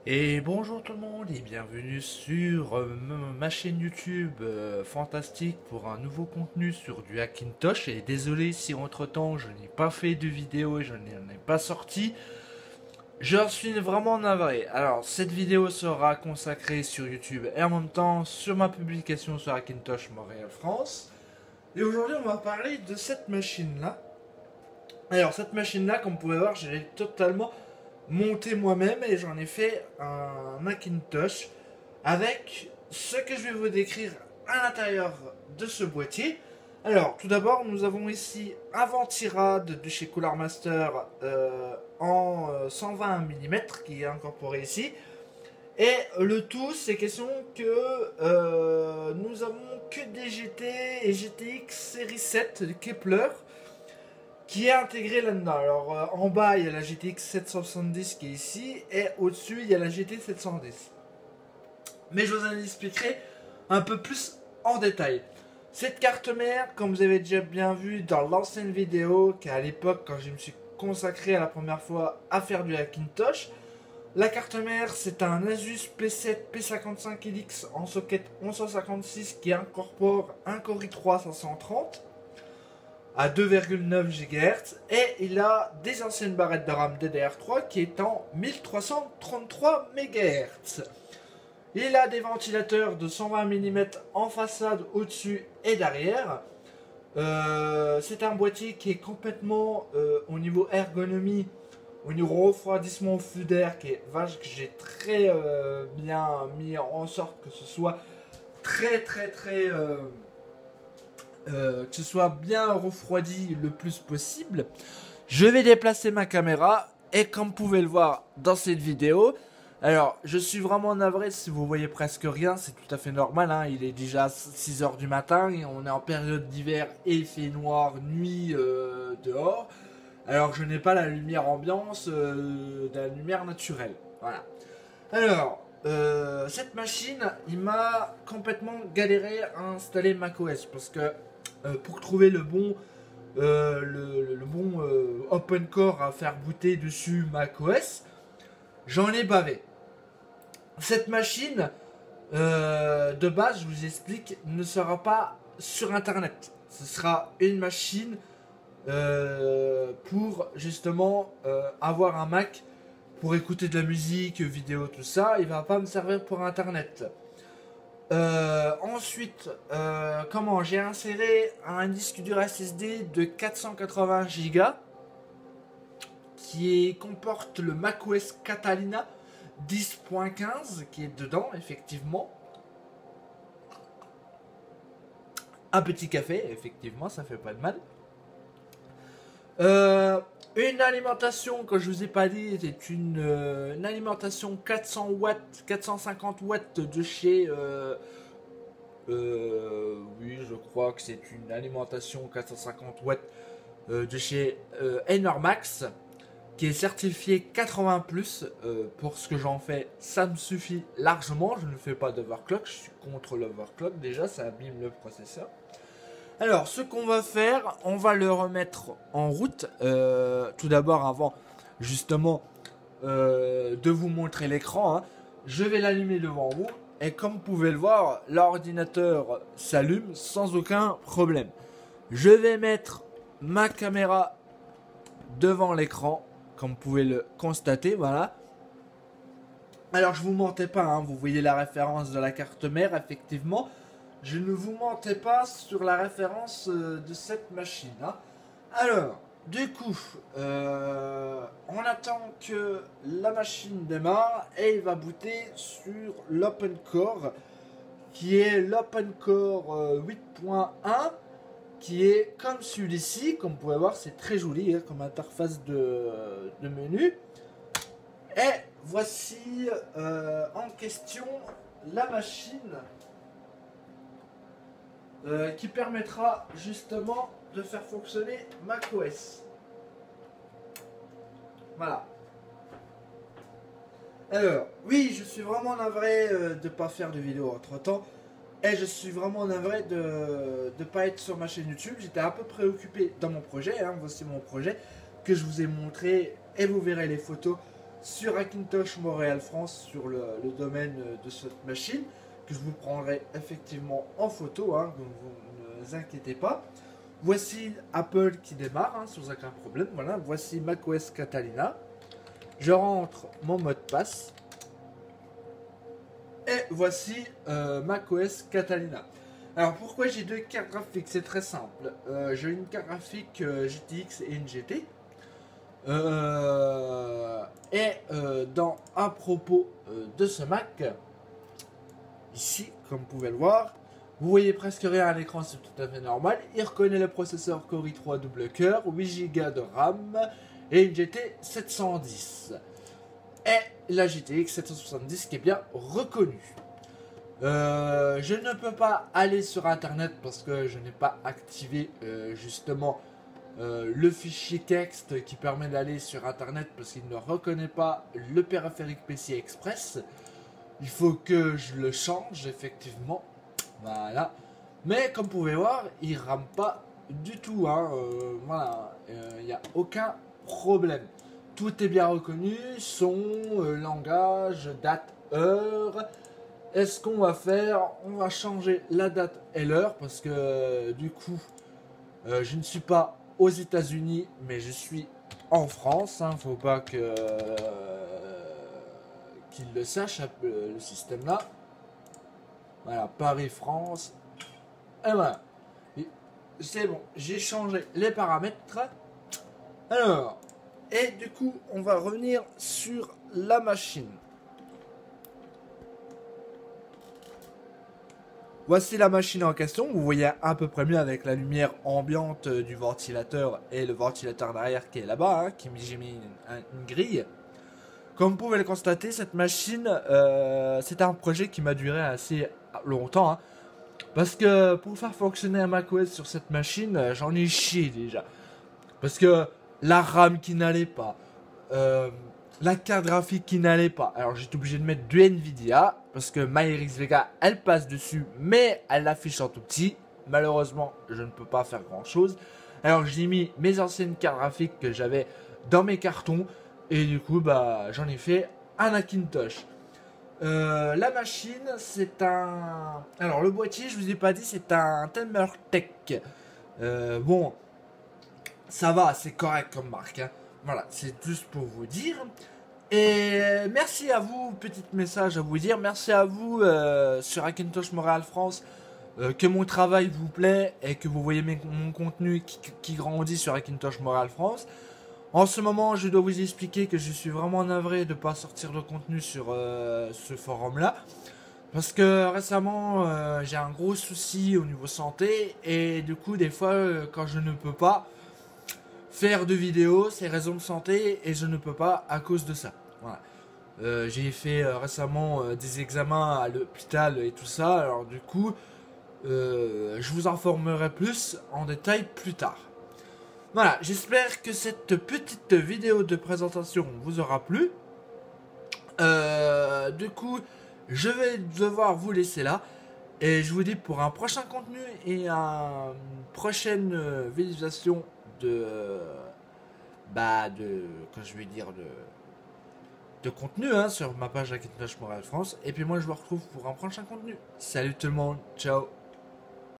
Et bonjour tout le monde et bienvenue sur ma chaîne YouTube fantastique pour un nouveau contenu sur du Hackintosh. Et désolé si entre temps je n'ai pas fait de vidéo et je n'en ai pas sorti, je suis vraiment navré. Alors cette vidéo sera consacrée sur YouTube et en même temps sur ma publication sur Hackintosh Montréal France. Et aujourd'hui on va parler de cette machine là. Alors cette machine là, comme vous pouvez voir, je l'ai totalement monté moi-même et j'en ai fait un Macintosh avec ce que je vais vous décrire à l'intérieur de ce boîtier. Alors, tout d'abord, nous avons ici un ventirad de chez Cooler Master en 120 mm qui est incorporé ici. Et le tout, c'est question que nous avons que des GT et GTX série 7 de Kepler qui est intégré là-dedans. Alors en bas il y a la GTX 770 qui est ici et au-dessus il y a la GT 710. Mais je vous en expliquerai un peu plus en détail. Cette carte mère, comme vous avez déjà bien vu dans l'ancienne vidéo, qu'à l'époque quand je me suis consacré à la première fois à faire du Hackintosh, la carte mère c'est un Asus P7 P55LX en socket 1156 qui incorpore un Core i3 530 à 2,9 GHz et il a des anciennes barrettes de RAM DDR3 qui est en 1333 MHz. Il a des ventilateurs de 120 mm en façade au-dessus et derrière. C'est un boîtier qui est complètement au niveau ergonomie, au niveau refroidissement au flux d'air qui est vache, que j'ai très bien mis en sorte que ce soit très que ce soit bien refroidi le plus possible. Je vais déplacer ma caméra et comme vous pouvez le voir dans cette vidéo, alors je suis vraiment navré si vous voyez presque rien, c'est tout à fait normal, hein. Il est déjà 6 h du matin et on est en période d'hiver et il fait noir nuit dehors. Alors je n'ai pas la lumière ambiance, de la lumière naturelle. Voilà. Alors, cette machine, il m'a complètement galéré à installer macOS parce que pour trouver le bon, open core à faire booter dessus macOS, j'en ai bavé. Cette machine, de base, je vous explique, ne sera pas sur internet. Ce sera une machine pour justement avoir un Mac pour écouter de la musique, vidéo, tout ça. Il va pas me servir pour internet. Ensuite, comment j'ai inséré un disque dur SSD de 480 Go qui comporte le macOS Catalina 10.15 qui est dedans, effectivement. Un petit café, effectivement, ça fait pas de mal. Une alimentation, que je vous ai pas dit, c'est une alimentation 400 watts, 450 watts de chez. Oui, je crois que c'est une alimentation 450 watts de chez Enermax, qui est certifiée 80 pour ce que j'en fais, ça me suffit largement. Je ne fais pas d'overclock, je suis contre l'overclock déjà, ça abîme le processeur. Alors, ce qu'on va faire, on va le remettre en route. Tout d'abord, avant justement de vous montrer l'écran, hein, je vais l'allumer devant vous. Et comme vous pouvez le voir, l'ordinateur s'allume sans aucun problème. Je vais mettre ma caméra devant l'écran, comme vous pouvez le constater, voilà. Alors, je vous mentais pas, hein, vous voyez la référence de la carte mère, effectivement. Je ne vous mentais pas sur la référence de cette machine. Hein. Alors, du coup, on attend que la machine démarre et il va booter sur l'Open Core, qui est l'Open Core 8.1, qui est comme celui-ci. Comme vous pouvez voir, c'est très joli hein, comme interface de menu. Et voici en question la machine. Qui permettra justement de faire fonctionner macOS. Voilà. Alors, oui, je suis vraiment navré de ne pas faire de vidéo entre temps. Et je suis vraiment navré de ne pas être sur ma chaîne YouTube. J'étais un peu préoccupé dans mon projet. Hein, voici mon projet que je vous ai montré et vous verrez les photos sur Hackintosh Montréal France sur le domaine de cette machine que je vous prendrai effectivement en photo, hein, donc vous ne vous inquiétez pas. Voici Apple qui démarre hein, sans aucun problème. Voilà, voici macOS Catalina. Je rentre mon mot de passe. Et voici macOS Catalina. Alors pourquoi j'ai deux cartes graphiques? C'est très simple. J'ai une carte graphique GTX et une GT. Dans à propos de ce Mac, ici, comme vous pouvez le voir, vous voyez presque rien à l'écran, c'est tout à fait normal. Il reconnaît le processeur Core i3 double cœur, 8 Go de RAM et une GT 710. Et la GTX 770 qui est bien reconnue. Je ne peux pas aller sur internet parce que je n'ai pas activé justement le fichier texte qui permet d'aller sur internet parce qu'il ne reconnaît pas le périphérique PCI Express. Il faut que je le change effectivement. Voilà. Mais comme vous pouvez voir, il rame pas du tout. Hein. Voilà. Il n'y a aucun problème. Tout est bien reconnu. Son, langage, date, heure. Est-ce qu'on va faire? On va changer la date et l'heure parce que du coup, je ne suis pas aux États-Unis, mais je suis en France. Hein. Faut pas que qu'il le sache le système là. Voilà, Paris-France. Et voilà. C'est bon, j'ai changé les paramètres. Alors, et du coup, on va revenir sur la machine. Voici la machine en question, vous voyez à peu près mieux avec la lumière ambiante du ventilateur et le ventilateur derrière qui est là-bas, hein, j'ai mis une grille. Comme vous pouvez le constater, cette machine, c'est un projet qui m'a duré assez longtemps. Hein, parce que pour faire fonctionner un macOS sur cette machine, j'en ai chié déjà. Parce que la RAM qui n'allait pas, la carte graphique qui n'allait pas. Alors j'étais obligé de mettre du Nvidia parce que MyRX Vega elle passe dessus mais elle l'affiche en tout petit. Malheureusement je ne peux pas faire grand chose. Alors j'ai mis mes anciennes cartes graphiques que j'avais dans mes cartons et du coup bah j'en ai fait un Hackintosh. La machine c'est un... Alors le boîtier je vous ai pas dit c'est un Temertech. Bon ça va c'est correct comme marque hein. Voilà, c'est juste pour vous dire. Et merci à vous, petit message à vous dire. Merci à vous sur Hackintosh Montréal France que mon travail vous plaît et que vous voyez mon contenu qui grandit sur Hackintosh Montréal France. En ce moment, je dois vous expliquer que je suis vraiment navré de ne pas sortir de contenu sur ce forum-là. Parce que récemment, j'ai un gros souci au niveau santé. Et du coup, des fois, quand je ne peux pas faire de vidéos, c'est raison de santé et je ne peux pas à cause de ça. Voilà. J'ai fait récemment des examens à l'hôpital et tout ça, alors du coup, je vous informerai plus en détail plus tard. Voilà, j'espère que cette petite vidéo de présentation vous aura plu. Du coup, je vais devoir vous laisser là. Et je vous dis pour un prochain contenu et une prochaine visualisation de contenu hein, sur ma page Hackintosh Montréal France. Et puis moi je vous retrouve pour un prochain contenu. Salut tout le monde, ciao.